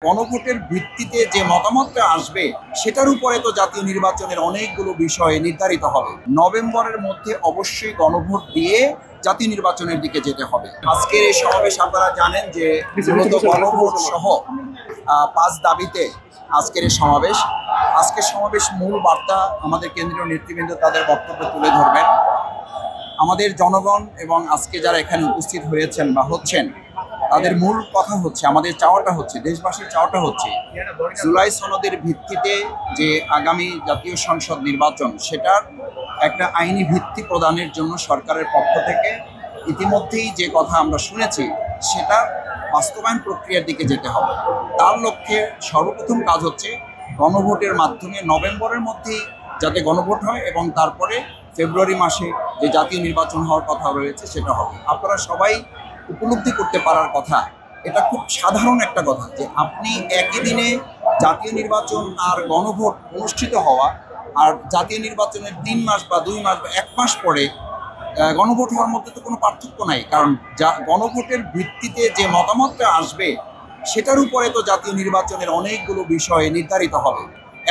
গণভোটের ভিত্তিতে যে মতামতটা আসবে সেটার উপরে তো জাতীয় নির্বাচনের অনেকগুলো বিষয় নির্ধারিত হবে। নভেম্বরের মধ্যে অবশ্যই গণভোট দিয়ে জাতীয় নির্বাচনের দিকে যেতে হবে। আজকের এই সমাবেশ আপনারা জানেন যে মূলত গণভোট সহ 5 দাবিতে আজকের এই সমাবেশ। আজকের সমাবেশ মূল বার্তা আমাদের কেন্দ্রীয় নেতৃবৃন্দ তাদের বক্তব্য তুলে ধরবেন। আমাদের জনগণ এবং আজকে যারা এখানে উপস্থিত হয়েছেন বা হচ্ছেন তাদের মূল কথা হচ্ছে, আমাদের চাওয়াটা হচ্ছে, দেশবাসীর চাওয়াটা হচ্ছে জুলাই সনদের ভিত্তিতে যে আগামী জাতীয় সংসদ নির্বাচন সেটার একটা আইনি ভিত্তি প্রদানের জন্য সরকারের পক্ষ থেকে ইতিমধ্যেই যে কথা আমরা শুনেছি সেটা বাস্তবায়ন প্রক্রিয়ার দিকে যেতে হবে। তার লক্ষ্যে সর্বপ্রথম কাজ হচ্ছে গণভোটের মাধ্যমে নভেম্বরের মধ্যেই যাতে গণভোট হয় এবং তারপরে ফেব্রুয়ারি মাসে যে জাতীয় নির্বাচন হওয়ার কথা রয়েছে সেটা হবে। আপনারা সবাই উপলব্ধি করতে পারার কথা, এটা খুব সাধারণ একটা কথা যে আপনি একই দিনে জাতীয় নির্বাচন আর গণভোট অনুষ্ঠিত হওয়া আর জাতীয় নির্বাচনের 3 মাস বা 2 মাস বা 1 মাস পরে গণভোট হওয়ার মধ্যে তো কোনো পার্থক্য নাই। কারণ গণভোটের ভিত্তিতে যে মতামতটা আসবে সেটার উপরে তো জাতীয় নির্বাচনের অনেকগুলো বিষয় নির্ধারিত হবে।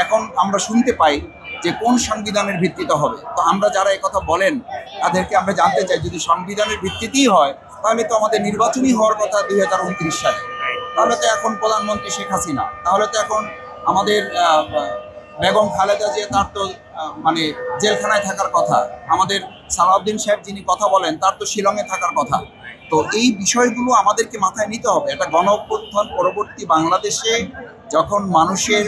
এখন আমরা শুনতে পাই যে কোন সংবিধানের ভিত্তিতে হবে। তো আমরা যারা কথা বলেন তাদেরকে আমরা জানতে চাই, যদি সংবিধানের ভিত্তিতেই হয় তাহলে তো আমাদের নির্বাচনই হওয়ার কথা 2029 সালে। তাহলে তো এখন প্রধানমন্ত্রী শেখ হাসিনা, তাহলে তো এখন আমাদের বেগম খালেদা জিয়া, তার তো মানে জেলখানায় থাকার কথা। আমাদের সালাউদ্দিন সাহেব যিনি কথা বলেন তার তো শিলংয়ে থাকার কথা। তো এই বিষয়গুলো আমাদেরকে মাথায় নিতে হবে। একটা গণঅভ্যুত্থান পরবর্তী বাংলাদেশে যখন মানুষের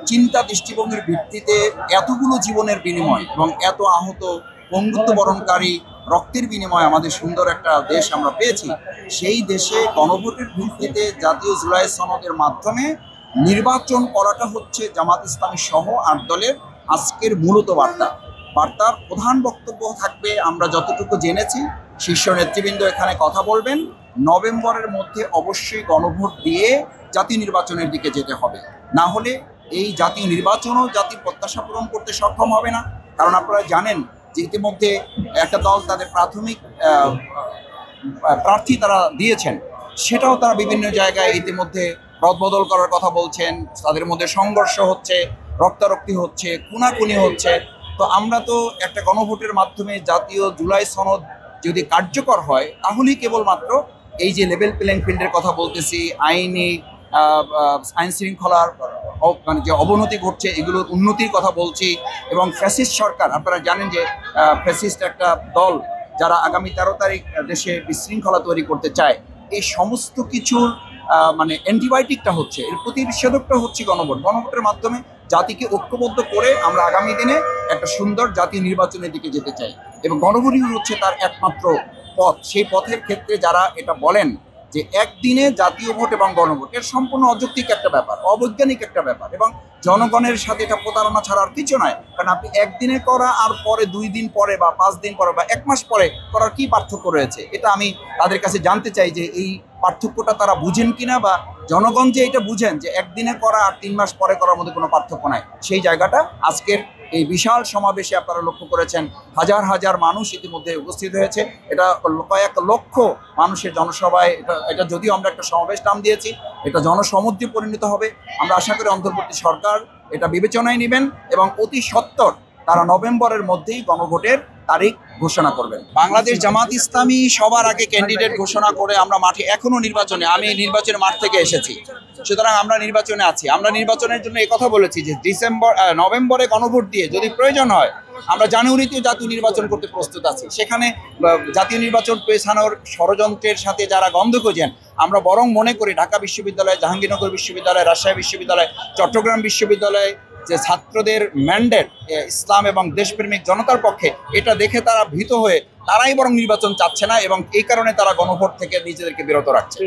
চিন্তা দৃষ্টিভঙ্গির ভিত্তিতে এতগুলো জীবনের বিনিময় এবং এত আহত বন্ধুত্ব বরণকারী রক্তের বিনিময়ে আমাদের সুন্দর একটা দেশ আমরা পেয়েছি, সেই দেশে গণভোটের ভিত্তিতে জাতীয় জুলাই সনদের মাধ্যমে নির্বাচন করাটা হচ্ছে জামাত ইসলামী সহ 8 দলের আজকের মূলত বার্তার প্রধান বক্তব্য থাকবে। আমরা যতটুকু জেনেছি শীর্ষ নেতৃবৃন্দ এখানে কথা বলবেন, নভেম্বরের মধ্যে অবশ্যই গণভোট দিয়ে জাতীয় নির্বাচনের দিকে যেতে হবে। না হলে এই জাতীয় নির্বাচনও জাতির প্রত্যাশা পূরণ করতে সক্ষম হবে না। কারণ আপনারা জানেন যে ইতিমধ্যে একটা দল তাদের প্রাথমিক প্রার্থী তারা দিয়েছেন, সেটাও তারা বিভিন্ন জায়গায় ইতিমধ্যে রদবদল করার কথা বলছেন। তাদের মধ্যে সংঘর্ষ হচ্ছে, রক্তারক্তি হচ্ছে, খুনাখুনি হচ্ছে। তো আমরা তো একটা গণভোটের মাধ্যমে জাতীয় জুলাই সনদ যদি কার্যকর হয় তাহলেই কেবলমাত্র এই যে লেভেল প্লেইং ফিল্ডের কথা বলতেছি, আইন শৃঙ্খলার মানে যে অবনতি ঘটছে এগুলোর উন্নতির কথা বলছি। এবং ফ্যাসিস্ট সরকার, আপনারা জানেন যে ফ্যাসিস্ট একটা দল যারা আগামী 13 তারিখ দেশে বিশৃঙ্খলা তৈরি করতে চায়, এই সমস্ত কিছুর মানে অ্যান্টিবায়োটিকটা হচ্ছে, এর প্রতিষেধকটা হচ্ছে গণভোটের মাধ্যমে জাতিকে ঐক্যবদ্ধ করে আমরা আগামী দিনে একটা সুন্দর জাতীয় নির্বাচনের দিকে যেতে চাই এবং গণভোটই হচ্ছে তার একমাত্র পথ। সেই পথের ক্ষেত্রে যারা এটা বলেন যে একদিনে জাতীয় ভোট এবং গণভোট, এর সম্পূর্ণ অযৌক্তিক একটা ব্যাপার, অবৈজ্ঞানিক একটা ব্যাপার এবং জনগণের সাথে এটা প্রতারণা ছাড়া আর কিছু নয়। কারণ আপনি একদিনে করা আর পরে 2 দিন পরে বা 5 দিন পরে বা 1 মাস পরে করার কি পার্থক্য রয়েছে, এটা আমি তাদের কাছে জানতে চাই যে এই পার্থক্যটা তারা বুঝেন কিনা, বা জনগণ যে এটা বুঝেন যে একদিনে করা আর 3 মাস পরে করার মধ্যে কোনো পার্থক্য নাই। সেই জায়গাটা আজকের এই বিশাল সমাবেশে আপনারা লক্ষ্য করেছেন, হাজার হাজার মানুষ ইতিমধ্যে উপস্থিত হয়েছে। এটা কয়েক লক্ষ মানুষের জনসভায়, এটা যদিও আমরা একটা সমাবেশ নাম দিয়েছি, এটা জনসমুদ্রে পরিণত হবে। আমরা আশা করি অন্তর্বর্তী সরকার এটা বিবেচনায় নেবেন এবং অতি সত্বর তারা নভেম্বরের মধ্যেই গণভোটের তারিখ ঘোষণা করবেন। বাংলাদেশ জামাত ইসলামী সবার আগে ক্যান্ডিডেট ঘোষণা করে আমরা মাঠে, এখনো নির্বাচনে, আমি নির্বাচনের মাঠ থেকে এসেছি, সুতরাং আমরা নির্বাচনে আছি। আমরা নির্বাচনের জন্য কথা বলেছি যে নভেম্বরে গণভোট দিয়ে যদি প্রয়োজন হয় আমরা জানুয়ারিতেও জাতীয় নির্বাচন করতে প্রস্তুত আছি। সেখানে জাতীয় নির্বাচন পেছানোর ষড়যন্ত্রের সাথে যারা গন্ধ খোঁজেন, আমরা বরং মনে করি ঢাকা বিশ্ববিদ্যালয়, জাহাঙ্গীরনগর বিশ্ববিদ্যালয়, রাজশাহী বিশ্ববিদ্যালয়, চট্টগ্রাম বিশ্ববিদ্যালয় যে ছাত্রদের ম্যান্ডেট ইসলাম এবং দেশপ্রেমিক জনতার পক্ষে, এটা দেখে তারা ভীত হয়ে তারাই বরং নির্বাচন চাচ্ছে না এবং এই কারণে তারা গণভোট থেকে নিজেদেরকে বিরত রাখছে।